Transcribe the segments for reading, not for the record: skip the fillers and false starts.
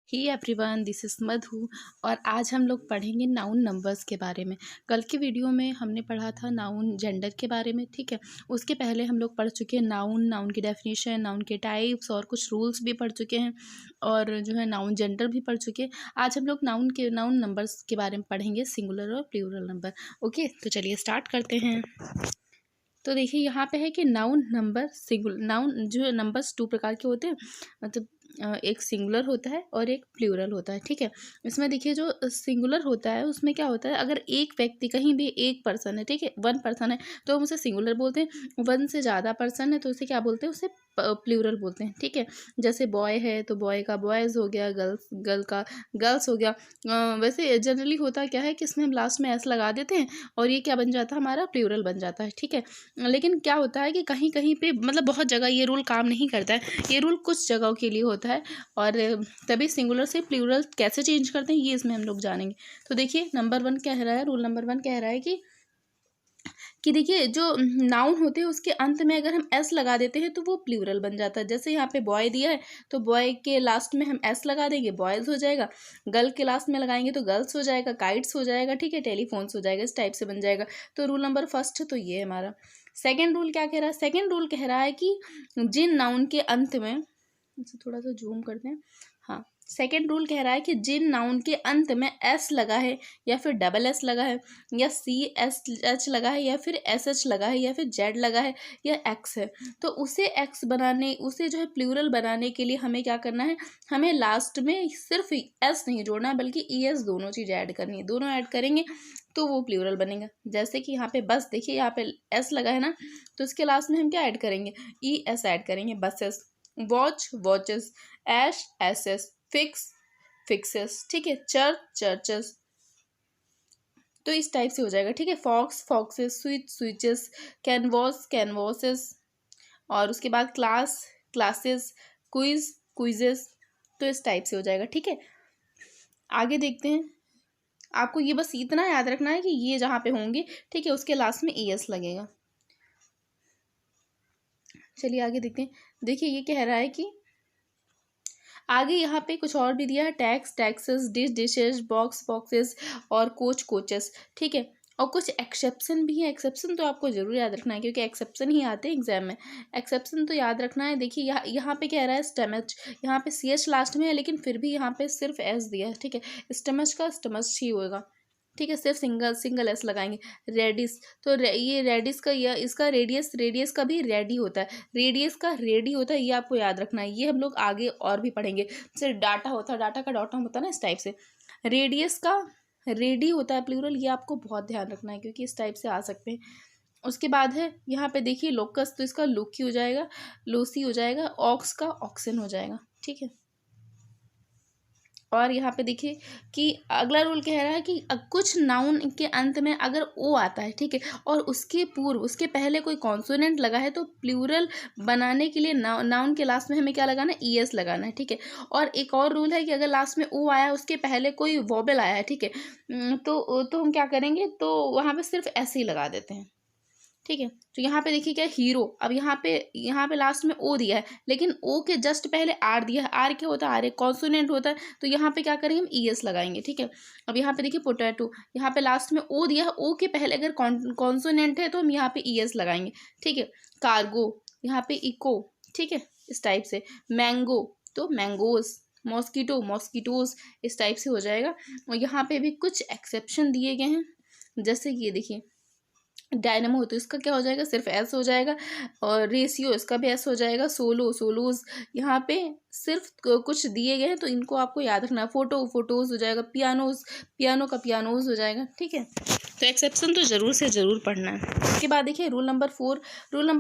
He everyone, this is मधु। और आज हम लोग पढ़ेंगे नाउन नंबर्स के बारे में। कल की वीडियो में हमने पढ़ा था नाउन जेंडर के बारे में, ठीक है। उसके पहले हम लोग पढ़ चुके हैं नाउन की डेफिनेशन, नाउन के टाइप्स और कुछ रूल्स भी पढ़ चुके हैं, और जो है नाउन जेंडर भी पढ़ चुके हैं। आज हम लोग नाउन नंबर्स के बारे में पढ़ेंगे, सिंगुलर और प्लूरल नंबर। ओके, तो चलिए स्टार्ट करते हैं। तो देखिए यहाँ पे है कि नाउन नंबर नाउन जो नंबर्स दो प्रकार के होते हैं, मतलब एक सिंगुलर होता है और एक प्लूरल होता है, ठीक है। इसमें देखिए जो सिंगुलर होता है उसमें क्या होता है, अगर एक व्यक्ति कहीं भी एक पर्सन है, ठीक है, वन पर्सन है तो हम उसे सिंगुलर बोलते हैं। वन से ज़्यादा पर्सन है तो उसे क्या बोलते हैं, उसे प्लूरल बोलते हैं, ठीक है। जैसे बॉय है तो बॉय का बॉयज़ हो गया, गर्ल का गर्ल्स हो गया। वैसे जनरली होता क्या है कि इसमें हम लास्ट में एस लगा देते हैं और ये क्या बन जाता है, हमारा प्लूरल बन जाता है, ठीक है। लेकिन क्या होता है कि कहीं कहीं पे मतलब बहुत जगह ये रूल काम नहीं करता है। ये रूल कुछ जगहों के लिए होता है, और तभी सिंगुलर से प्लूरल कैसे चेंज करते हैं ये इसमें हम लोग जानेंगे। तो देखिए नंबर वन कह रहा है, रूल नंबर वन कह रहा है कि देखिए जो नाउन होते हैं उसके अंत में अगर हम एस लगा देते हैं तो वो प्लूरल बन जाता है। जैसे यहाँ पे बॉय दिया है तो बॉय के लास्ट में हम एस लगा देंगे, बॉयज़ हो जाएगा। गर्ल के लास्ट में लगाएंगे तो गर्ल्स हो जाएगा, काइट्स हो जाएगा, ठीक है, टेलीफोन्स हो जाएगा। इस टाइप से बन जाएगा। तो रूल नंबर फर्स्ट तो ये है हमारा। सेकेंड रूल क्या कह रहा है, सेकेंड रूल कह रहा है कि जिन नाउन के अंत में, इसे थोड़ा सा जूम करते हैं, हाँ, सेकेंड रूल कह रहा है कि जिन नाउन के अंत में एस लगा है या फिर डबल एस लगा है या सी एस एच लगा है या फिर एस एच लगा है या फिर जेड लगा है या एक्स है, तो उसे जो है प्लूरल बनाने के लिए हमें क्या करना है, हमें लास्ट में सिर्फ एस नहीं जोड़ना है बल्कि ई एस दोनों चीज़ ऐड करनी है। दोनों ऐड करेंगे तो वो प्लूरल बनेगा। जैसे कि यहाँ पे बस देखिए, यहाँ पे एस लगा है ना, तो इसके लास्ट में हम क्या ऐड करेंगे, ई एस ऐड करेंगे, बसेस। वॉच वॉचेस, ऐश एसेस, फिक्स फिक्सेस, ठीक है, चर्च चर्चेस। तो इस टाइप से हो जाएगा, ठीक है। Fox foxes, switch switches, canvas canvases, और उसके बाद क्लास क्लासेस, क्विज क्विजेस। तो इस टाइप से हो जाएगा, ठीक है। आगे देखते हैं। आपको ये बस इतना याद रखना है कि ये जहाँ पे होंगे, ठीक है, उसके लास्ट में ई एस लगेगा। चलिए आगे देखते हैं। देखिए ये कह रहा है कि आगे यहाँ पे कुछ और भी दिया है, tax taxes, dish dishes, box boxes और कोच कोचेस, ठीक है। और कुछ एक्सेप्शन भी है। एक्सेप्शन तो आपको जरूर याद रखना है क्योंकि एक्सेप्शन ही आते हैं एग्जाम में। एक्सेप्शन तो याद रखना है। देखिए यहाँ पे कह रहा है स्टमच, यहाँ पे सी एच लास्ट में है लेकिन फिर भी यहाँ पे सिर्फ एस दिया है, ठीक है। स्टमच का स्टमच ही होगा, ठीक है, सिर्फ सिंगल एस लगाएंगे। रेडिस, तो ये रेडिस का, यह इसका रेडियस का भी रेडी होता है, रेडियस का रेडी होता है, ये आपको याद रखना है। ये हम लोग आगे और भी पढ़ेंगे। जैसे डाटा होता है, डाटा का डॉटम होता है ना, इस टाइप से रेडियस का रेडी होता है प्लूरल। ये आपको बहुत ध्यान रखना है क्योंकि इस टाइप से आ सकते हैं। उसके बाद है यहाँ पे देखिए लोकस, तो इसका लुकी हो जाएगा, लोसी हो जाएगा, ऑक्स का ऑक्सन हो जाएगा, ठीक है। और यहाँ पे देखिए कि अगला रूल कह रहा है कि कुछ नाउन के अंत में अगर ओ आता है, ठीक है, और उसके पूर्व उसके पहले कोई कॉन्सोनेंट लगा है तो प्लूरल बनाने के लिए नाउन के लास्ट में हमें क्या लगाना है, ई एस लगाना है, ठीक है। और एक और रूल है कि अगर लास्ट में ओ आया, उसके पहले कोई वोबल आया है, ठीक है, तो हम क्या करेंगे, तो वहाँ पे सिर्फ ऐसे ही लगा देते हैं, ठीक है। तो यहाँ पे देखिए क्या हीरो, अब यहाँ पे लास्ट में ओ दिया है लेकिन ओ के जस्ट पहले आर दिया है। आर क्या होता है, आर एक कॉन्सोनेंट होता है, तो यहाँ पे क्या करेंगे, हम ई एस लगाएंगे, ठीक है। अब यहाँ पे देखिए पोटैटो, यहाँ पे लास्ट में ओ दिया है, ओ के पहले अगर कॉन्सोनेंट है तो हम यहाँ पे ई एस लगाएंगे, ठीक है। कार्गो, यहाँ पे इको, ठीक है, इस टाइप से। मैंगो तो मैंगोज, मॉस्किटो मॉस्किटोज, इस टाइप से हो जाएगा। और यहाँ पे भी कुछ एक्सेप्शन दिए गए हैं, जैसे ये देखिए डायनमो, तो इसका क्या हो जाएगा, सिर्फ एस हो जाएगा। और रेशियो, इसका भी एस हो जाएगा। सोलोज, यहाँ पे सिर्फ कुछ दिए गए हैं तो इनको आपको याद रखना है। फोटोज हो जाएगा। पियानो का पियानोज हो जाएगा, ठीक है। तो एक्सेप्शन तो जरूर से जरूर पढ़ना है। उसके बाद देखिए रूल नंबर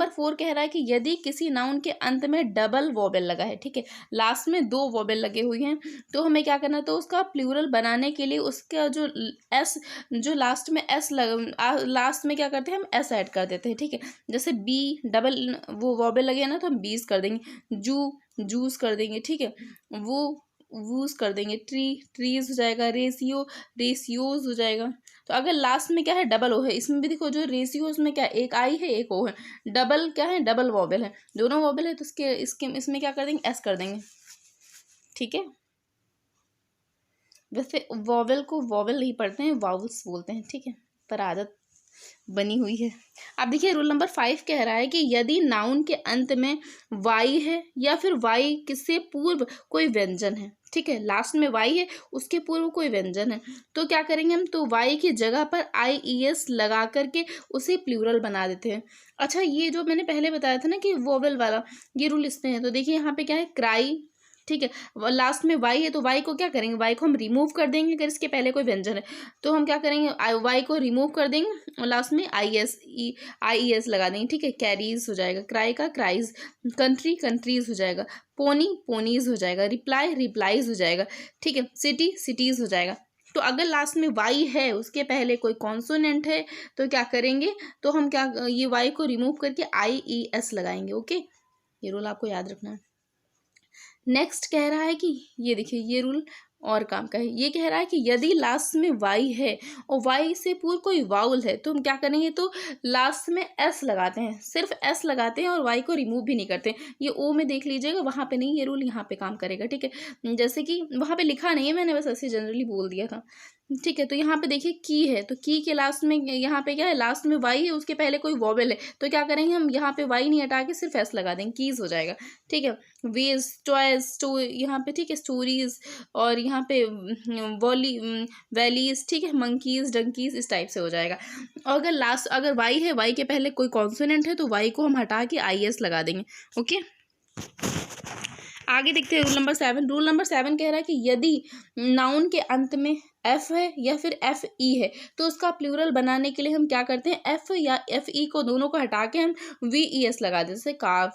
फोर कह रहा है कि यदि किसी नाउन के अंत में डबल वोबल लगा है, ठीक है, लास्ट में दो वोबल लगे हुए हैं, तो हमें क्या करना है, तो उसका प्लूरल बनाने के लिए उसका जो लास्ट में एस लास्ट में क्या करते हैं, हम एस ऐड कर देते हैं, ठीक है। जैसे बी डबल वो वॉबल लगे हैं ना, तो हम बीस कर देंगे। जूस कर देंगे, ठीक है। वूस कर देंगे। ट्रीज हो जाएगा। रेशियोज हो जाएगा। तो अगर लास्ट में क्या है, डबल ओ है, इसमें भी देखो जो रेशियोज में क्या है, एक आई है एक ओ है, डबल क्या है, डबल वॉबल है, दोनों वॉबल है, तो इसमें क्या कर देंगे, एस कर देंगे, ठीक है। वैसे वॉवल को वॉवल नहीं पढ़ते हैं, वावल्स बोलते हैं, ठीक है, पर आदत बनी हुई है। अब देखिए रूल नंबर 5 कह रहा है कि यदि नाउन के अंत में वाई है या फिर वाई किससे पूर्व कोई व्यंजन है, ठीक है, लास्ट में वाई है, उसके पूर्व कोई व्यंजन है, तो क्या करेंगे हम, तो वाई की जगह पर IES लगा करके उसे प्लूरल बना देते हैं। अच्छा, ये जो मैंने पहले बताया था ना कि वोवेल वाला, ये रूल इसमें है, तो देखिए यहाँ पे क्या है, क्राई, ठीक है, लास्ट में वाई है, तो वाई को क्या करेंगे, वाई को हम रिमूव कर देंगे अगर इसके पहले कोई व्यंजन है, तो हम क्या करेंगे, वाई को रिमूव कर देंगे और लास्ट में IES लगा देंगे, ठीक है, कैरीज हो जाएगा, क्राई का क्राइज, कंट्री कंट्रीज हो जाएगा, पोनी पोनीज हो जाएगा, रिप्लाई रिप्लाईज हो जाएगा, ठीक है, सिटी सिटीज हो जाएगा। तो अगर लास्ट में वाई है, उसके पहले कोई कॉन्सोनेंट है, तो क्या करेंगे, तो हम क्या, ये वाई को रिमूव करके IES लगाएंगे। ओके, ये रूल आपको याद रखना है। नेक्स्ट कह रहा है कि ये देखिए, ये रूल और काम का है, ये कह रहा है कि यदि लास्ट में वाई है और वाई से पूर्व कोई वाउल है, तो हम क्या करेंगे, तो लास्ट में एस लगाते हैं, सिर्फ एस लगाते हैं और वाई को रिमूव भी नहीं करते। ये ओ में देख लीजिएगा, वहाँ पे नहीं, ये रूल यहाँ पे काम करेगा, ठीक है, जैसे कि वहाँ पे लिखा नहीं है, मैंने बस ऐसे जनरली बोल दिया था, ठीक है। तो यहाँ पे देखिए की है, तो की के लास्ट में यहाँ पे क्या है, लास्ट में वाई है, उसके पहले कोई वॉवेल है, तो क्या करेंगे हम, यहाँ पे वाई नहीं हटा के सिर्फ एस लगा देंगे, कीज हो जाएगा, ठीक है। वेज टॉयज टो यहाँ पे, ठीक है, स्टोरीज, और यहाँ पे वॉली वैलीज, ठीक है, मंकीज डंकीज, इस टाइप से हो जाएगा। और अगर लास्ट, अगर वाई है, वाई के पहले कोई कॉन्सोनेंट है, तो वाई को हम हटा के IS लगा देंगे। ओके, आगे देखते हैं रूल नंबर 7। रूल नंबर 7 कह रहा है कि यदि नाउन के अंत में एफ है या फिर FE है, तो उसका प्लूरल बनाने के लिए हम क्या करते हैं, एफ या FE को दोनों को हटा के हम VES लगा देते, जैसे काव,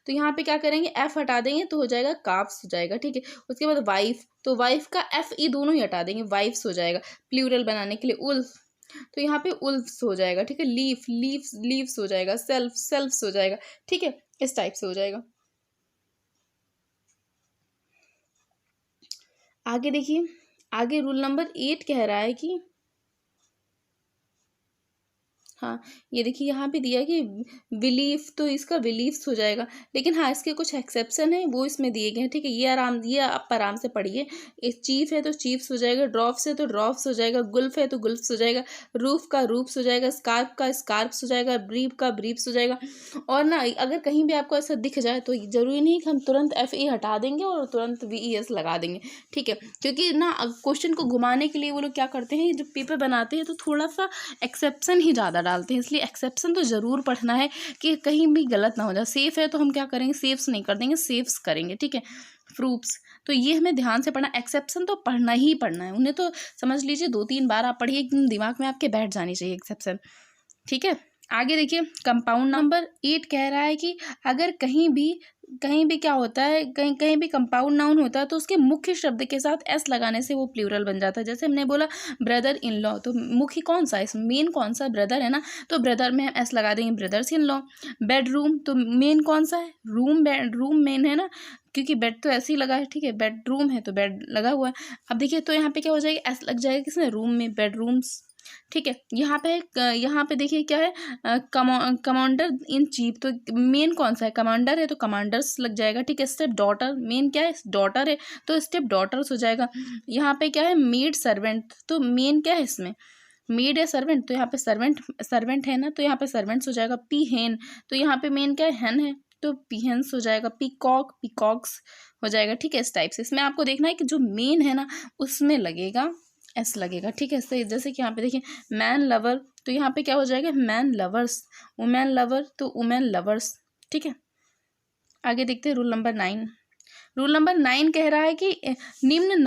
तो यहाँ पे क्या करेंगे, एफ हटा देंगे तो हो जाएगा काफ्स हो जाएगा, ठीक है। उसके बाद वाइफ, तो वाइफ का FE दोनों ही हटा देंगे, वाइफ्स हो जाएगा। प्लूरल बनाने के लिए उल्फ, तो यहाँ पे उल्फ्स हो जाएगा, ठीक है। लीफ लीव्स लीव्स हो जाएगा, सेल्फ सेल्फ्स हो जाएगा, ठीक है, इस टाइप से हो जाएगा। आगे देखिए, आगे रूल नंबर 8 कह रहा है कि, हाँ, ये देखिए यहाँ पे दिया कि बिलीफ, तो इसका बिलीफ्स हो जाएगा, लेकिन हाँ इसके कुछ एक्सेप्शन है, वो इसमें दिए गए हैं, ठीक है। ये आप आराम से पढ़िए। चीफ है तो चीफ्स हो जाएगा, ड्रॉफ्स है तो ड्रॉफ्स हो जाएगा, गुल्फ है तो गुल्फ्स हो जाएगा, रूफ का रूफ्स हो जाएगा, स्कार्फ का स्कार्फ्स हो जाएगा, ब्रीफ का ब्रीफ्स हो जाएगा। और ना अगर कहीं भी आपको ऐसा दिख जाए तो जरूरी नहीं कि हम तुरंत FE हटा देंगे और तुरंत VES लगा देंगे, ठीक है, क्योंकि ना क्वेश्चन को घुमाने के लिए वो लोग क्या करते हैं, जब पेपर बनाते हैं तो थोड़ा सा एक्सेप्शन ही ज़्यादा डालते हैं, इसलिए एक्सेप्शन तो ज़रूर पढ़ना है कि कहीं भी गलत ना हो जाए। सेफ है तो हम क्या करेंगे, सेफ्स नहीं कर देंगे, सेफ्स करेंगे, ठीक है। प्रूफ्स, तो ये हमें ध्यान से पढ़ना, एक्सेप्शन तो पढ़ना ही पढ़ना है, उन्हें तो समझ लीजिए 2-3 बार आप पढ़िए, एकदम दिमाग में आपके बैठ जानी चाहिए एक्सेप्शन, ठीक है। आगे देखिए, कंपाउंड नंबर 8 कह रहा है कि अगर कहीं भी क्या होता है, कहीं कहीं भी कंपाउंड नाउन होता है तो उसके मुख्य शब्द के साथ S लगाने से वो प्लूरल बन जाता है। जैसे हमने बोला ब्रदर इन लॉ, तो मुख्य कौन सा है, मेन कौन सा, ब्रदर है ना, तो ब्रदर में हम S लगा देंगे, ब्रदर्स इन लॉ। बेडरूम, तो मेन कौन सा है, रूम, बेडरूम मेन है ना, क्योंकि बेड तो ऐसे ही लगा है, ठीक है, बेडरूम है तो बेड लगा हुआ है। अब देखिए तो यहाँ पे क्या हो जाएगा, S लग जाएगा किसमें, रूम में, बेडरूम्स, ठीक है। यहाँ पे देखिए क्या है, कमांडर इन चीफ, तो मेन कौन सा है, कमांडर है तो कमांडर्स लग जाएगा, ठीक है। स्टेप डॉटर, मेन क्या है, डॉटर है तो स्टेप डॉटर्स हो जाएगा। यहाँ पे क्या है, मेड सर्वेंट, तो मेन क्या है इसमें, मेड है सर्वेंट, तो यहाँ पे सर्वेंट है ना, तो यहाँ पे सर्वेंट्स हो जाएगा। पी हेन, तो यहाँ पे मेन क्या है, हेन है तो पीहेंस हो जाएगा। पीकॉक, पीकॉक्स हो जाएगा, ठीक है। इस टाइप से इसमें आपको देखना है कि जो मेन है ना उसमें लगेगा S लगेगा, ठीक है। सही, जैसे कि यहाँ पे देखिए मैन लवर, तो यहाँ पे क्या हो जाएगा, मैन लवर्स, वुमेन लवर तो वुमेन लवर्स, ठीक है। आगे देखते हैं रूल नंबर 9। रूल नंबर 9 कह रहा है कि निम्न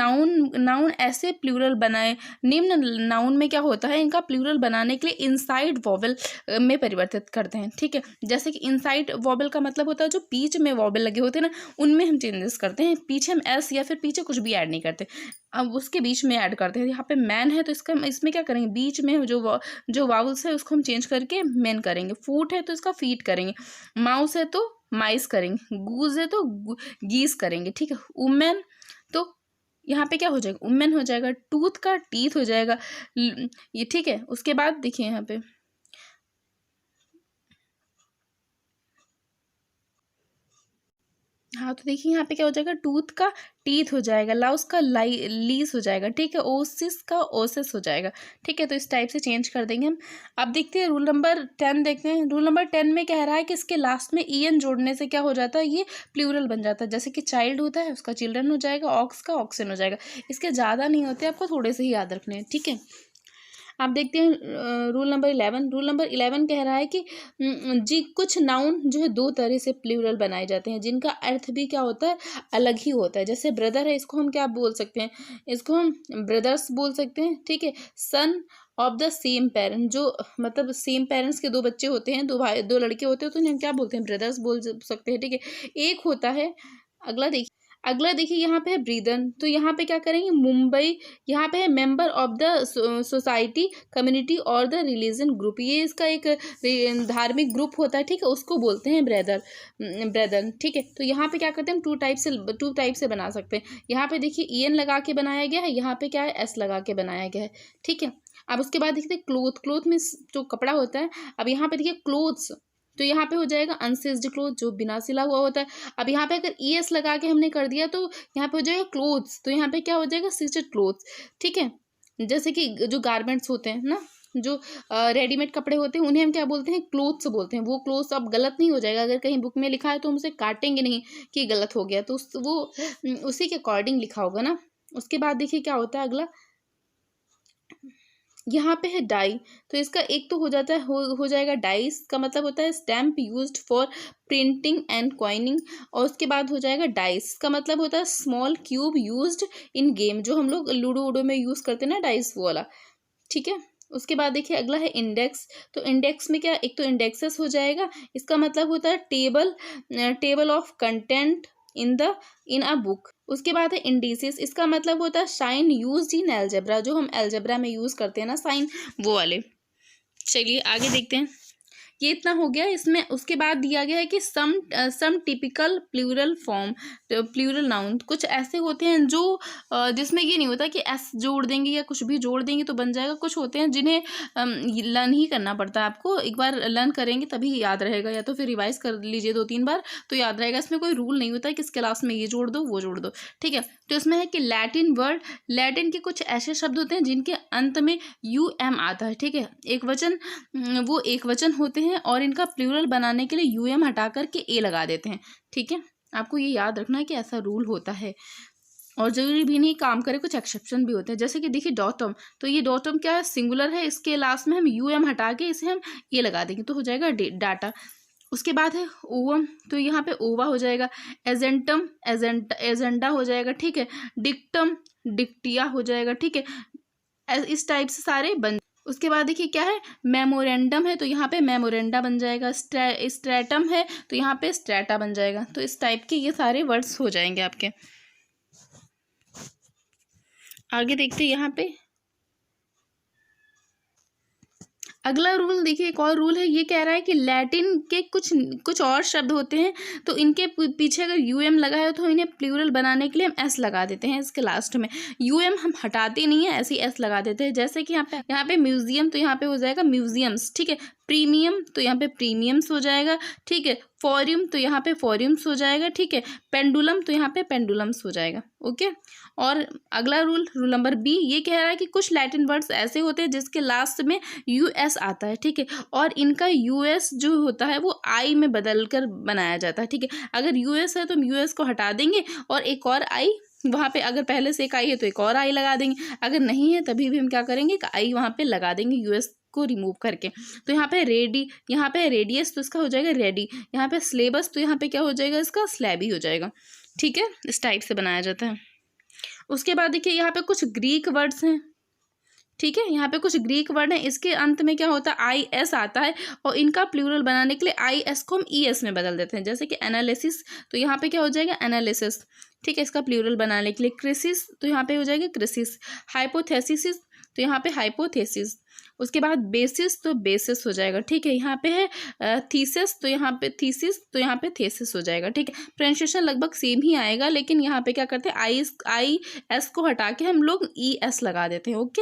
नाउन ऐसे प्लूरल बनाए, निम्न नाउन में क्या होता है, इनका प्लूरल बनाने के लिए इनसाइड वॉवेल में परिवर्तित करते हैं, ठीक है। जैसे कि इनसाइड वॉवेल का मतलब होता है जो बीच में वॉवेल लगे होते हैं ना, उनमें हम चेंजेस करते हैं, पीछे हम S या फिर पीछे कुछ भी ऐड नहीं करते, अब उसके बीच में ऐड करते हैं। यहाँ पे मैन है तो इसमें क्या करेंगे, बीच में जो वावल्स है उसको हम चेंज करके मैन करेंगे। फूट है तो इसका फीट करेंगे। माउस है तो माइस करेंगे। गूज है तो गीस करेंगे, ठीक है। वुमेन, तो यहाँ पे क्या हो जाएगा, वुमेन हो जाएगा। टूथ का टीथ हो जाएगा, ये, ठीक है। उसके बाद देखिए यहाँ पे हाँ, तो देखिए यहाँ पे क्या हो जाएगा, टूथ का टीथ हो जाएगा, लाउस का लीस हो जाएगा, ठीक है, ओसिस का ओसिस हो जाएगा, ठीक है। तो इस टाइप से चेंज कर देंगे हम। अब देखते हैं रूल नंबर 10 देखते हैं। रूल नंबर 10 में कह रहा है कि इसके लास्ट में ईएन जोड़ने से क्या हो जाता है, ये प्लूरल बन जाता है। जैसे कि चाइल्ड होता है, उसका चिल्ड्रन हो जाएगा, ऑक्स का ऑक्सन हो जाएगा। इसके ज़्यादा नहीं होते, आपको थोड़े से ही याद रखने हैं, ठीक है। आप देखते हैं रूल नंबर 11। रूल नंबर 11 कह रहा है कि जी कुछ नाउन जो है दो तरह से प्लूरल बनाए जाते हैं, जिनका अर्थ भी क्या होता है, अलग ही होता है। जैसे ब्रदर है, इसको हम क्या बोल सकते हैं, इसको हम ब्रदर्स बोल सकते हैं, ठीक है। Son of the same parent, जो मतलब सेम पेरेंट्स के दो बच्चे होते हैं, दो भाई दो लड़के होते हैं, तो उन्हें हम क्या बोलते हैं, ब्रदर्स बोल सकते हैं, ठीक है। एक होता है, अगला देखिए यहाँ पे है ब्रीदन, तो यहाँ पे क्या करेंगे, मुंबई, यहाँ पे है member of the society, community और द रिलीजन ग्रुप, ये इसका एक धार्मिक ग्रुप होता है, ठीक है, उसको बोलते हैं ब्रदर, ठीक है। तो यहाँ पे क्या करते हैं हम, टू टाइप से बना सकते हैं। यहाँ पे देखिए ईएन लगा के बनाया गया है, यहाँ पे क्या है, एस लगा के बनाया गया है, ठीक है। अब उसके बाद देखते हैं क्लोथ में जो कपड़ा होता है। अब यहाँ पे देखिए क्लोथ्स, तो यहाँ पे हो जाएगा अनस्टिच्ड क्लोथ, जो बिना सिला हुआ होता है। अब यहाँ पे अगर ईएस लगा के हमने कर दिया तो यहाँ पे हो जाएगा क्लोथ्स, तो यहाँ पे क्या हो जाएगा, स्टिच्ड क्लोथ्स, ठीक है। जैसे कि जो गारमेंट्स होते हैं ना, जो रेडीमेड कपड़े होते हैं, उन्हें हम क्या बोलते हैं, क्लोथ्स बोलते हैं। वो क्लोथ्स अब गलत नहीं हो जाएगा, अगर कहीं बुक में लिखा है तो हम उसे काटेंगे नहीं कि गलत हो गया, तो वो उसी के अकॉर्डिंग लिखा होगा ना। उसके बाद देखिए क्या होता है अगला, यहाँ पे है डाई, तो इसका एक तो हो जाता है, हो जाएगा डाइस का मतलब होता है stamp used for printing and coining. और उसके बाद हो जाएगा डाइस का मतलब होता है small cube used in game, जो हम लोग लूडो वूडो में यूज़ करते हैं ना, डाइस वो वाला, ठीक है। उसके बाद देखिए अगला है इंडेक्स, तो इंडेक्स में क्या, एक तो इंडेक्सेस हो जाएगा, इसका मतलब होता है table of content in a book. उसके बाद है इंडिसेस, इसका मतलब होता है साइन यूज्ड इन अलजेब्रा, जो हम अलजेब्रा में यूज करते हैं ना साइन, वो वाले। चलिए आगे देखते हैं, ये इतना हो गया इसमें। उसके बाद दिया गया है कि some typical plural form, plural noun कुछ ऐसे होते हैं जो जिसमें ये नहीं होता कि एस जोड़ देंगे या कुछ भी जोड़ देंगे तो बन जाएगा। कुछ होते हैं जिन्हें लर्न ही करना पड़ता है, आपको एक बार लर्न करेंगे तभी याद रहेगा, या तो फिर रिवाइज कर लीजिए 2-3 बार तो याद रहेगा। इसमें कोई रूल नहीं होता है कि इस क्लास में ये जोड़ दो वो जोड़ दो, ठीक है। तो इसमें है कि लैटिन के कुछ ऐसे शब्द होते हैं जिनके अंत में UM आता है, ठीक है। वो एक वचन होते हैं और इनका प्लूरल बनाने के लिए UM हटा करके ए लगा देते हैं, ठीक है। आपको ये याद रखना है कि ऐसा रूल होता है, और जरूरी भी नहीं काम करे, कुछ एक्सेप्शन भी होते हैं। जैसे कि देखिए डॉटम, तो ये डॉटम क्या है, सिंगुलर है, इसके लास्ट में हम UM हटा के इसे हम ए लगा देंगे तो हो जाएगा डाटा। उसके बाद है ओवम, तो यहाँ पे ओवा हो जाएगा। एजेंडा हो जाएगा, ठीक है। डिक्टम डिक्टिया हो जाएगा, ठीक है। इस टाइप से सारे बन। उसके बाद देखिए क्या है, मेमोरेंडम है, तो यहाँ पे मेमोरेंडा बन जाएगा। स्ट्रेटम है तो यहाँ पे स्ट्रेटा बन जाएगा। तो इस टाइप के ये सारे वर्ड्स हो जाएंगे आपके। आगे देखते हैं यहाँ पे अगला रूल देखिए, एक और रूल है, ये कह रहा है कि लैटिन के कुछ और शब्द होते हैं, तो इनके पीछे अगर UM लगा है तो इन्हें प्लूरल बनाने के लिए हम S लगा देते हैं इसके लास्ट में। UM हम हटाते नहीं है, ऐसे ही S लगा देते हैं। जैसे कि यहाँ पे म्यूजियम, तो यहाँ पे हो जाएगा म्यूजियम्स, ठीक है। प्रीमियम, तो यहाँ पे प्रीमियम्स हो जाएगा, ठीक है। फॉरियम, तो यहाँ पे फॉरियम्स हो जाएगा, ठीक है। पेंडुलम, तो यहाँ पे पेंडुलम्स हो जाएगा, ओके। और अगला रूल नंबर B, ये कह रहा है कि कुछ लैटिन वर्ड्स ऐसे होते हैं जिसके लास्ट में US आता है, ठीक है। और इनका US जो होता है वो I में बदल कर बनाया जाता है, ठीक है। अगर US है तो हम US को हटा देंगे और एक और I वहाँ पे, अगर पहले से एक I है तो एक और I लगा देंगे, अगर नहीं है तभी भी हम क्या करेंगे, I वहाँ पे लगा देंगे US को रिमूव करके। तो यहाँ पे यहाँ पे रेडियस, तो इसका हो जाएगा रेडी। यहाँ पे सिलेबस, तो यहाँ पे क्या हो जाएगा, इसका स्लैबी हो जाएगा, ठीक है। इस टाइप से बनाया जाता है। उसके बाद देखिए यहाँ पे कुछ ग्रीक वर्ड्स हैं, ठीक है। यहाँ पे कुछ ग्रीक वर्ड हैं, इसके अंत में क्या होता है, IS आता है, और इनका प्लूरल बनाने के लिए IS को हम ES में बदल देते हैं। जैसे कि एनालिसिस, तो यहाँ पे क्या हो जाएगा, एनालिसिस, ठीक है। इसका प्लूरल बनाने के लिए क्रिसिस, तो यहाँ पे हो जाएगा क्रिसिस। हाइपोथेसिस, तो यहाँ पे हाइपोथेसिस। उसके बाद बेसिस, तो बेसिस हो जाएगा, ठीक है। यहाँ पे है थीसिस, तो यहाँ पे थीसिस, तो यहाँ पे थेसिस हो जाएगा, ठीक है। प्रोनाउंसिएशन लगभग सेम ही आएगा, लेकिन यहाँ पे क्या करते हैं, IS को हटा के हम लोग ES लगा देते हैं, ओके।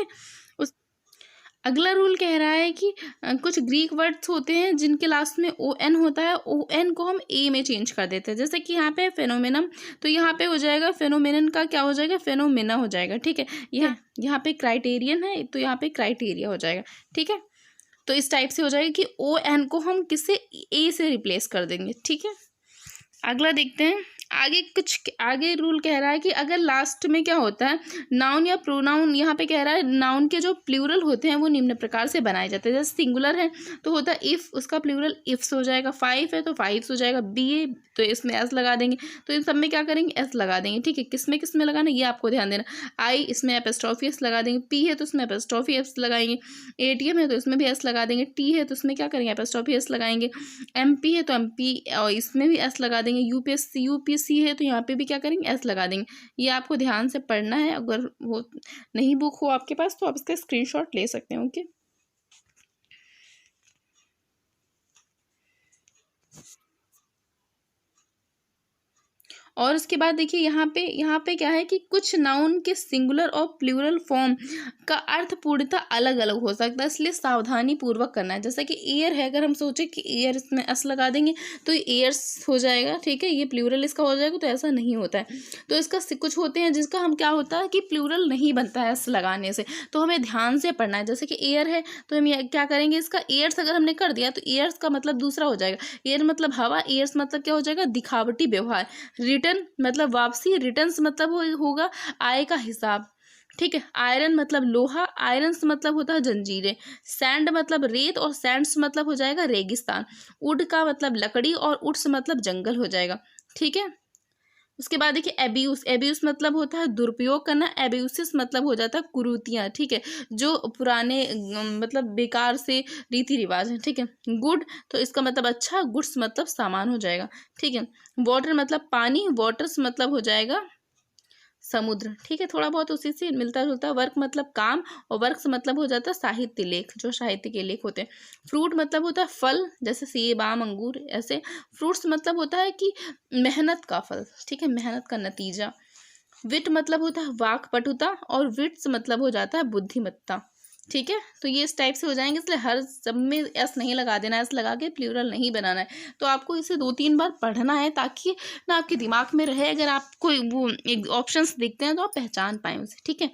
अगला रूल कह रहा है कि कुछ ग्रीक वर्ड्स होते हैं जिनके लास्ट में ओ एन होता है, ओ एन को हम ए में चेंज कर देते हैं। जैसे कि यहाँ पे फेनोमेनम, तो यहाँ पे हो जाएगा फेनोमेनन का क्या हो जाएगा, फेनोमेना हो जाएगा। ठीक है, यहाँ पे क्राइटेरियन है तो यहाँ पे क्राइटेरिया हो जाएगा। ठीक है, तो इस टाइप से हो जाएगा कि ओ एन को हम किससे, ए से रिप्लेस कर देंगे। ठीक है, अगला देखते हैं। आगे रूल कह रहा है कि अगर लास्ट में क्या होता है, नाउन या प्रोनाउन, यहाँ पे कह रहा है नाउन के जो प्लूरल होते हैं वो निम्न प्रकार से बनाए जाते हैं। जैसे सिंगुलर है तो होता है इफ़, उसका प्लूरल इफ्स हो जाएगा। फाइव है तो फाइव्स हो जाएगा। बी है तो इसमें एस लगा देंगे। तो इन सब में क्या करेंगे, एस लगा देंगे। ठीक है, किस में लगाना ये आपको ध्यान देना। आई, इसमें एपोस्ट्रोफी एस लगा देंगे। पी है तो इसमें एपोस्ट्रोफी एस लगाएंगे। एटीएम है तो इसमें भी एस लगा देंगे। टी है तो इसमें क्या करेंगे, एपोस्ट्रोफी एस लगाएंगे। एमपी है तो एमपी और इसमें भी एस लगा देंगे। यूपीएससी है तो यहाँ पे भी क्या करेंगे, एस लगा देंगे। ये आपको ध्यान से पढ़ना है। अगर वो नहीं बुक हो आपके पास तो आप इसका स्क्रीनशॉट ले सकते हैं। ओके, और उसके बाद देखिए यहाँ पे क्या है कि कुछ नाउन के सिंगुलर और प्लूरल फॉर्म का अर्थ पूर्णतः अलग अलग हो सकता है, इसलिए सावधानी पूर्वक करना है। जैसे कि एयर है, अगर हम सोचे कि एयर, इसमें एस लगा देंगे तो एयर्स हो जाएगा। ठीक है, ये प्लूरल इसका हो जाएगा, तो ऐसा नहीं होता है। तो इसका कुछ होते हैं जिसका हम क्या होता है कि प्लूरल नहीं बनता है एस लगाने से, तो हमें ध्यान से पढ़ना है। जैसे कि एयर है तो हम क्या करेंगे, इसका एयर्स अगर हमने कर दिया तो एयर्स का मतलब दूसरा हो जाएगा। एयर मतलब हवा, एयर्स मतलब क्या हो जाएगा, दिखावटी व्यवहार। रिटर्न मतलब वापसी, रिटर्न्स मतलब होगा आय का हिसाब। ठीक है, आयरन मतलब लोहा, आयरन्स मतलब होता है जंजीरें। सैंड मतलब रेत और सैंड्स मतलब हो जाएगा रेगिस्तान। वुड का मतलब लकड़ी और वुड्स मतलब जंगल हो जाएगा। ठीक है, उसके बाद देखिए एब्यूस मतलब होता है दुरुपयोग करना। एब्यूसिस मतलब हो जाता है कुरीतियाँ। ठीक है, जो पुराने मतलब बेकार से रीति रिवाज हैं। ठीक है, गुड तो इसका मतलब अच्छा, गुड्स मतलब सामान हो जाएगा। ठीक है, वाटर मतलब पानी, वाटर्स मतलब हो जाएगा समुद्र। ठीक है, थोड़ा बहुत उसी से मिलता जुलता। वर्क मतलब काम, और वर्क्स मतलब हो जाता है साहित्य लेख, जो साहित्य के लेख होते हैं। फ्रूट मतलब होता है फल, जैसे सेब, आम, अंगूर ऐसे। फ्रूट्स मतलब होता है कि मेहनत का फल। ठीक है, मेहनत का नतीजा। विट मतलब होता है वाक्पटुता, और विट्स मतलब हो जाता है बुद्धिमत्ता। ठीक है, तो ये इस टाइप से हो जाएंगे, इसलिए हर सब में एस नहीं लगा देना, एस लगा के प्लूरल नहीं बनाना है। तो आपको इसे 2-3 बार पढ़ना है ताकि ना आपके दिमाग में रहे। अगर आपको वो एक ऑप्शंस देखते हैं तो आप पहचान पाएँ उसे। ठीक है,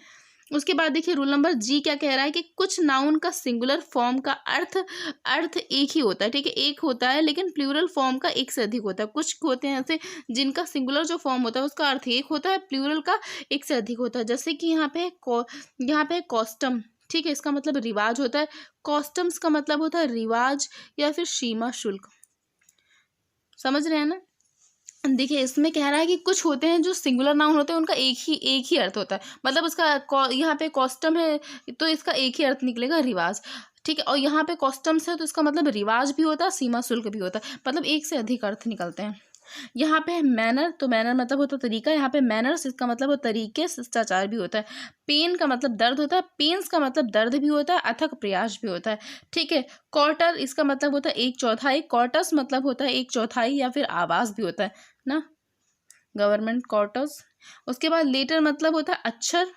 उसके बाद देखिए रूल नंबर जी क्या कह रहा है कि कुछ नाउन का सिंगुलर फॉर्म का अर्थ एक ही होता है। ठीक है, एक होता है लेकिन प्लूरल फॉर्म का एक से अधिक होता है। कुछ होते हैं ऐसे जिनका सिंगुलर जो फॉर्म होता है उसका अर्थ एक होता है, प्लूरल का एक से अधिक होता है। जैसे कि यहाँ पे कॉस्टम। ठीक है, इसका मतलब रिवाज होता है। कॉस्टम्स का मतलब होता है रिवाज या फिर सीमा शुल्क। समझ रहे हैं ना। देखिए इसमें कह रहा है कि कुछ होते हैं जो सिंगुलर नाउन होते हैं, उनका एक ही अर्थ होता है। मतलब उसका यहाँ पे कॉस्टम है तो इसका एक ही अर्थ निकलेगा, रिवाज। ठीक है, और यहाँ पे कॉस्टम्स है तो इसका मतलब रिवाज भी होता है, सीमा शुल्क भी होता है। मतलब एक से अधिक अर्थ निकलते हैं। यहाँ पे है मैनर, तो मैनर मतलब होता है तरीका। यहाँ पे मैनर्स, इसका मतलब होता है तरीके, शिष्टाचार भी होता है। पेन का मतलब दर्द होता है, पेन्स का मतलब दर्द भी होता है, अथक प्रयास भी होता है। ठीक है, क्वार्टर, इसका मतलब होता है 1/4। क्वार्टर्स मतलब होता है 1/4 या फिर आवास भी होता है ना, गवर्नमेंट क्वार्टर्स। उसके बाद लेटर मतलब होता है अक्षर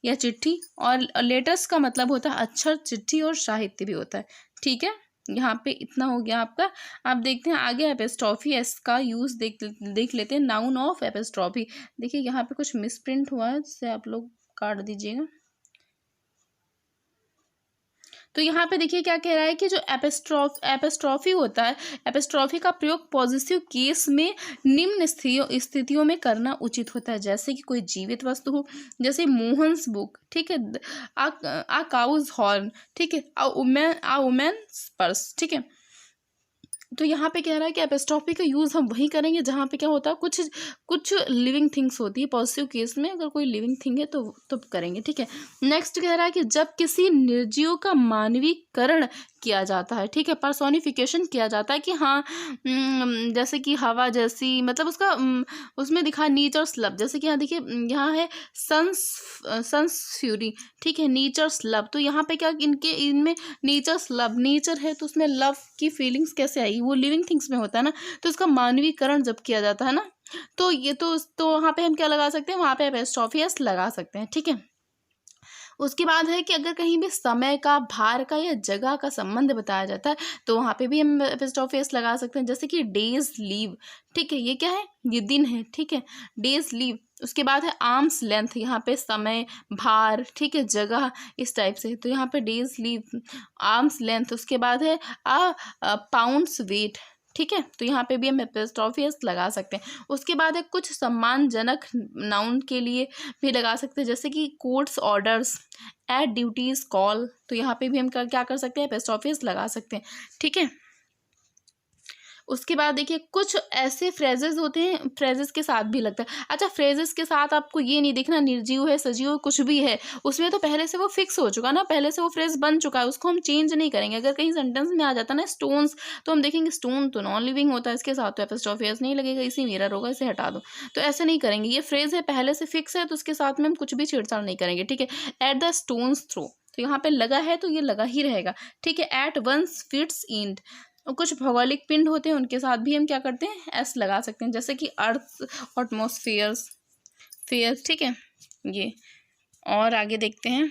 या चिट्ठी, और लेटर्स का मतलब होता है अक्षर, चिट्ठी और साहित्य भी होता है। ठीक है, यहाँ पे इतना हो गया आपका। आप देखते हैं आगे एपिस्ट्रॉफी एस का यूज़ देख लेते हैं। Noun of epistrophe. देखिए यहाँ पे कुछ मिसप्रिंट हुआ है, जिससे आप लोग काट दीजिएगा। तो यहाँ पे देखिए क्या कह रहा है कि जो एपिस्ट्रॉफी होता है, एपिस्ट्रॉफी का प्रयोग पॉजिटिव केस में निम्न स्थितियों में करना उचित होता है। जैसे कि कोई जीवित वस्तु हो, जैसे मोहन्स बुक। ठीक है, आ काउज हॉर्न। ठीक है, आ वुमेन्स पर्स। ठीक है, तो यहाँ पे कह रहा है कि एपिस्ट्रॉफी का यूज़ हम वही करेंगे जहाँ पे क्या होता है, कुछ लिविंग थिंग्स होती है। पॉजिटिव केस में अगर कोई लिविंग थिंग है तो करेंगे। ठीक है, नेक्स्ट कह रहा है कि जब किसी निर्जीव का मानवीकरण किया जाता है। ठीक है, पर्सोनिफिकेशन किया जाता है कि हाँ जैसे कि हवा जैसी, मतलब उसमें दिखा नेचर्स लव। जैसे कि यहाँ देखिए, यहाँ है सन्स फ्यूरी। ठीक है, नेचर्स लव। तो यहाँ पे क्या इनमें नेचर्स लव, नेचर है तो उसमें लव की फीलिंग्स कैसे आई, वो लिविंग थिंग्स में होता है ना। तो इसका मानवीकरण जब किया जाता है ना, तो ये तो वहाँ पे हम क्या लगा सकते हैं, वहाँ पे एपिस्ट्रॉफी एस लगा सकते हैं। ठीक है, उसके बाद है कि अगर कहीं भी समय का, भार का या जगह का संबंध बताया जाता है तो वहाँ पे भी हम एपिस्ट्रोफी एस लगा सकते हैं, जैसे कि डेज लीव, ठीक है, ये क्या है, ये दिन है, ठीक है, डेज लीव। उसके बाद है आर्म्स लेंथ, यहाँ पे समय, भार, ठीक है, जगह, इस टाइप से, तो यहाँ पे डेज लीव, आर्म्स लेंथ। उसके बाद है पाउंड्स वेट, ठीक है, तो यहाँ पे भी हम एपिस्ट्रोफी एस लगा सकते हैं। उसके बाद है कुछ सम्मानजनक नाउन के लिए भी लगा सकते हैं, जैसे कि courts orders, at duties call, तो यहाँ पे भी हम क्या कर सकते हैं, एपिस्ट्रोफी एस लगा सकते हैं, ठीक है। उसके बाद देखिए कुछ ऐसे फ्रेजेस होते हैं, फ्रेजेस के साथ भी लगता है। अच्छा, फ्रेजेस के साथ आपको ये नहीं देखना निर्जीव है, सजीव, कुछ भी है, उसमें तो पहले से वो फिक्स हो चुका ना, पहले से वो फ्रेज बन चुका है, उसको हम चेंज नहीं करेंगे। अगर कहीं सेंटेंस में आ जाता ना स्टोन्स, तो हम देखेंगे स्टोन तो नॉन लिविंग होता है, इसके साथ तो एपिस्ट्रोफी एस नहीं लगेगा, इसी मिरर होगा, इसे हटा दो, तो ऐसे नहीं करेंगे। ये फ्रेज है पहले से फिक्स है, तो उसके साथ में हम कुछ भी छेड़छाड़ नहीं करेंगे, ठीक है। एट द स्टोन्स थ्रो, तो यहाँ पे लगा है तो ये लगा ही रहेगा, ठीक है। एट वंस फिट्स इंड, और कुछ भौगोलिक पिंड होते हैं उनके साथ भी हम क्या करते हैं, एस लगा सकते हैं, जैसे कि अर्थ, एटमॉस्फेयर्स, फेयर, ठीक है, ये। और आगे देखते हैं,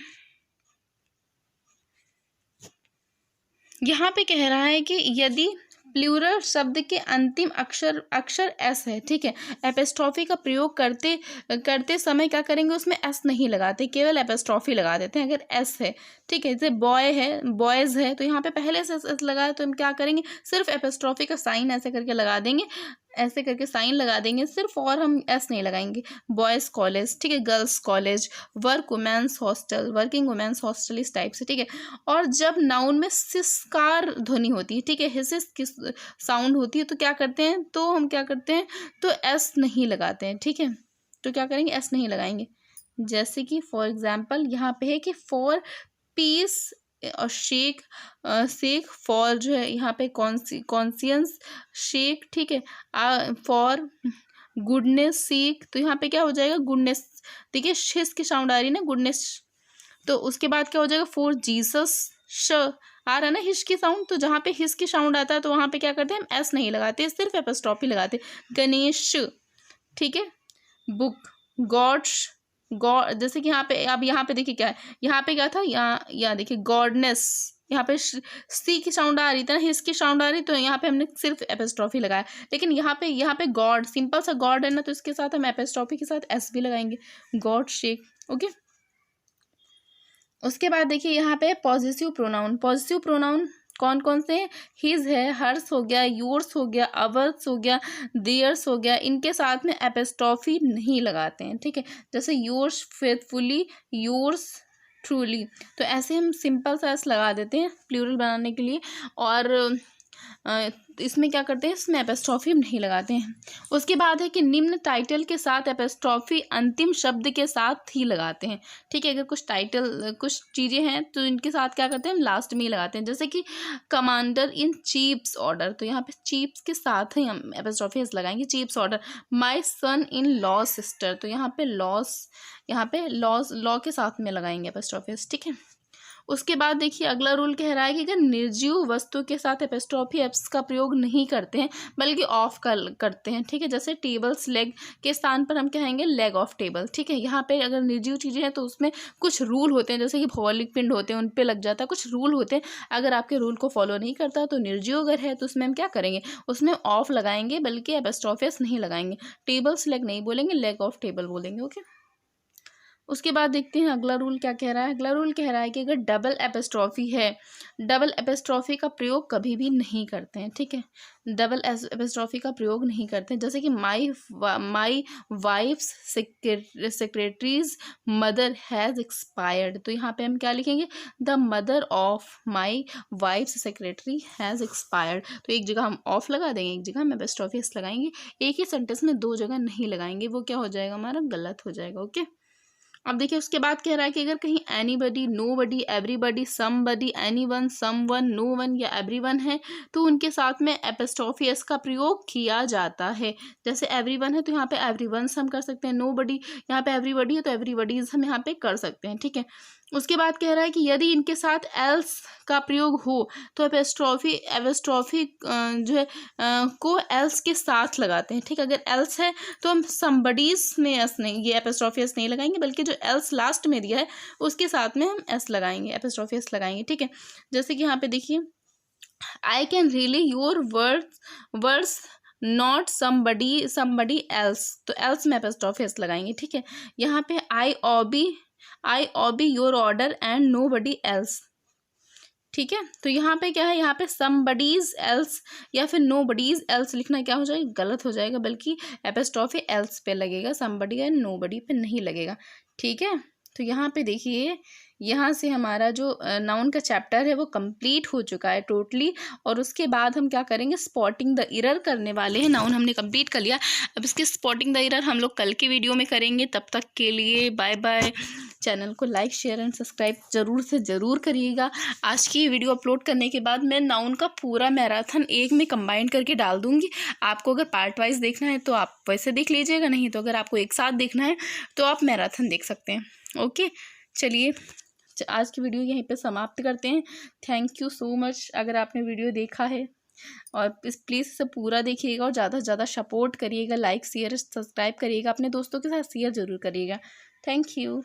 यहाँ पे कह रहा है कि यदि प्लूरल शब्द के अंतिम अक्षर एस है, ठीक है, एपिस्ट्रोफी का प्रयोग करते समय क्या करेंगे, उसमें एस नहीं लगाते, केवल एपिस्ट्रोफी लगा देते हैं अगर एस है, ठीक है। जैसे बॉय है, बॉयज़ है, तो यहाँ पे पहले से एस लगा है, तो हम क्या करेंगे, सिर्फ एपिस्ट्रोफी का साइन ऐसे करके लगा देंगे, ऐसे करके साइन लगा देंगे सिर्फ, और हम एस नहीं लगाएंगे। बॉयज़ कॉलेज, ठीक है, girls college, work women's hostel, working women's hostel, इस टाइप से, ठीक है। और जब नाउन में सिसकार ध्वनि होती है, ठीक है, हिसिस की साउंड होती है, तो क्या करते हैं, तो हम क्या करते हैं, तो एस नहीं लगाते हैं, ठीक है, तो क्या करेंगे, एस नहीं लगाएंगे। जैसे कि फॉर एग्जाम्पल यहाँ पे है कि फॉर पीस और शेक, शेक फॉर जो है यहाँ पे कॉन्सियंस शेक, ठीक है, फॉर गुडनेस सीक, तो यहाँ पे क्या हो जाएगा, गुडनेस, देखिए शिस की साउंड आ रही है ना, गुडनेस, तो उसके बाद क्या हो जाएगा, फॉर जीसस, श आ रहा है ना हिश की साउंड, तो जहाँ पे हिस की साउंड आता है तो वहाँ पे क्या करते हैं, हम एस नहीं लगाते, सिर्फ एपिस्ट्रोफी लगाते। गणेश, ठीक है, बुक, गॉड्स, गॉड, जैसे कि यहाँ पे, अब यहाँ पे देखिए क्या है, यहाँ पे क्या था, यहाँ देखिए गॉडनेस, यहाँ पे सी की साउंड आ रही थी ना, हिस की साउंड आ रही, तो यहाँ पे हमने सिर्फ एपिस्ट्रोफी लगाया। लेकिन यहाँ पे गॉड, सिंपल सा गॉड है ना, तो इसके साथ हम एपिस्ट्रोफी के साथ एस भी लगाएंगे, गॉड शेक, ओके। उसके बाद देखिए यहाँ पे पॉजिटिव प्रोनाउन, पॉजिटिव प्रोनाउन कौन कौन से, हिज है, हर्स हो गया, योर्स हो गया, अवर्स हो गया, देयर्स हो गया, इनके साथ में एपिस्ट्रोफी नहीं लगाते हैं, ठीक है। जैसे योर्स फेथफुली, योर्स ट्रूली, तो ऐसे हम सिंपल सा एस लगा देते हैं प्लूरल बनाने के लिए। और इसमें क्या करते हैं, इसमें एपिस्ट्रोफी हम नहीं लगाते हैं। उसके बाद है कि निम्न टाइटल के साथ एपिस्ट्रोफी अंतिम शब्द के साथ ही लगाते हैं, ठीक है। अगर कुछ टाइटल, कुछ चीज़ें हैं तो इनके साथ क्या करते हैं, हम लास्ट में ही लगाते हैं, जैसे कि कमांडर इन चीफ्स ऑर्डर, तो यहाँ पे चीफ्स के साथ ही हम एपिस्ट्रोफी लगाएंगे, chiefs order. My son in law sister, तो यहाँ पे लॉस, यहाँ पे लॉ के साथ में लगाएंगे एपिस्ट्रोफी, ठीक है। उसके बाद देखिए अगला रूल कह रहा है कि अगर निर्जीव वस्तु के साथ एपिस्ट्रोफी एप्स का प्रयोग नहीं करते हैं बल्कि ऑफ करते हैं, ठीक है। जैसे टेबल्स लेग के स्थान पर हम कहेंगे लेग ऑफ टेबल, ठीक है। यहाँ पे अगर निर्जीव चीज़ें हैं तो उसमें कुछ रूल होते हैं, जैसे कि भौगोलिक पिंड होते हैं उन पे लग जाता है, कुछ रूल होते हैं। अगर आपके रूल को फॉलो नहीं करता तो निर्जीव अगर है तो उसमें हम क्या करेंगे, उसमें ऑफ लगाएंगे, बल्कि एपिस्ट्रोफी एस नहीं लगाएंगे, टेबल्स लेग नहीं बोलेंगे, लेग ऑफ टेबल बोलेंगे, ओके। उसके बाद देखते हैं अगला रूल क्या कह रहा है। अगला रूल कह रहा है कि अगर डबल एपिस्ट्रोफी है, डबल एपिस्ट्रोफी का प्रयोग कभी भी नहीं करते हैं, ठीक है। डबल एपिस्ट्रोफी का प्रयोग नहीं करते हैं, जैसे कि my wife's secretary's mother has expired, तो यहाँ पे हम क्या लिखेंगे, the mother of my wife's secretary has expired, तो एक जगह हम ऑफ लगा देंगे, एक जगह हम एपिस्ट्रोफी एस लगाएंगे, एक ही सेंटेंस में दो जगह नहीं लगाएंगे, वो क्या हो जाएगा, हमारा गलत हो जाएगा, ओके। अब देखिए उसके बाद कह रहा है कि अगर कहीं anybody, nobody, everybody, somebody, anyone, someone, known या एवरीवन है तो उनके साथ में एपिस्ट्रोफी एस का प्रयोग किया जाता है। जैसे एवरीवन है तो यहाँ पे एवरीवन्स हम कर सकते हैं, नोबडी यहाँ पे एवरीबडी है तो एवरीबडीज हम यहाँ पे कर सकते हैं, ठीक है। उसके बाद कह रहा है कि यदि इनके साथ एल्स का प्रयोग हो तो एपोस्ट्रोफी जो है को एल्स के साथ लगाते हैं, ठीक है। अगर एल्स है तो हम समबडीज में एस नहीं, ये एपोस्ट्रोफी एस नहीं लगाएंगे, बल्कि जो एल्स लास्ट में दिया है उसके साथ में हम एस लगाएंगे, एपोस्ट्रोफी एस लगाएंगे, ठीक है। जैसे कि यहाँ पे देखिए, I can really your words not somebody else, तो एल्स में एपोस्ट्रोफी एस लगाएंगे, ठीक है। यहाँ पे I obey your order and nobody else, ठीक है। तो यहाँ पे क्या है, यहाँ पे समबडीज एल्स या फिर नो बडीज एल्स लिखना क्या हो जाएगा, गलत हो जाएगा, बल्कि एपोस्ट्रोफी एल्स पे लगेगा, समबडी एंड नो बडी पे नहीं लगेगा, ठीक है। तो यहाँ पे देखिए, यहाँ से हमारा जो नाउन का चैप्टर है वो कंप्लीट हो चुका है टोटली। और उसके बाद हम क्या करेंगे, स्पॉटिंग द एरर करने वाले हैं। नाउन हमने कंप्लीट कर लिया, अब इसके स्पॉटिंग द एरर हम लोग कल की वीडियो में करेंगे। तब तक के लिए बाय बाय। चैनल को लाइक शेयर एंड सब्सक्राइब ज़रूर से ज़रूर करिएगा। आज की वीडियो अपलोड करने के बाद मैं नाउन का पूरा मैराथन एक में कंबाइन करके डाल दूँगी। आपको अगर पार्ट वाइज देखना है तो आप वैसे देख लीजिएगा, नहीं तो अगर आपको एक साथ देखना है तो आप मैराथन देख सकते हैं। ओके, चलिए आज की वीडियो यहीं पे समाप्त करते हैं। थैंक यू सो मच अगर आपने वीडियो देखा है, और प्लीज़ इसे पूरा देखिएगा और ज़्यादा से ज़्यादा सपोर्ट करिएगा, लाइक शेयर सब्सक्राइब करिएगा, अपने दोस्तों के साथ शेयर ज़रूर करिएगा। Thank you.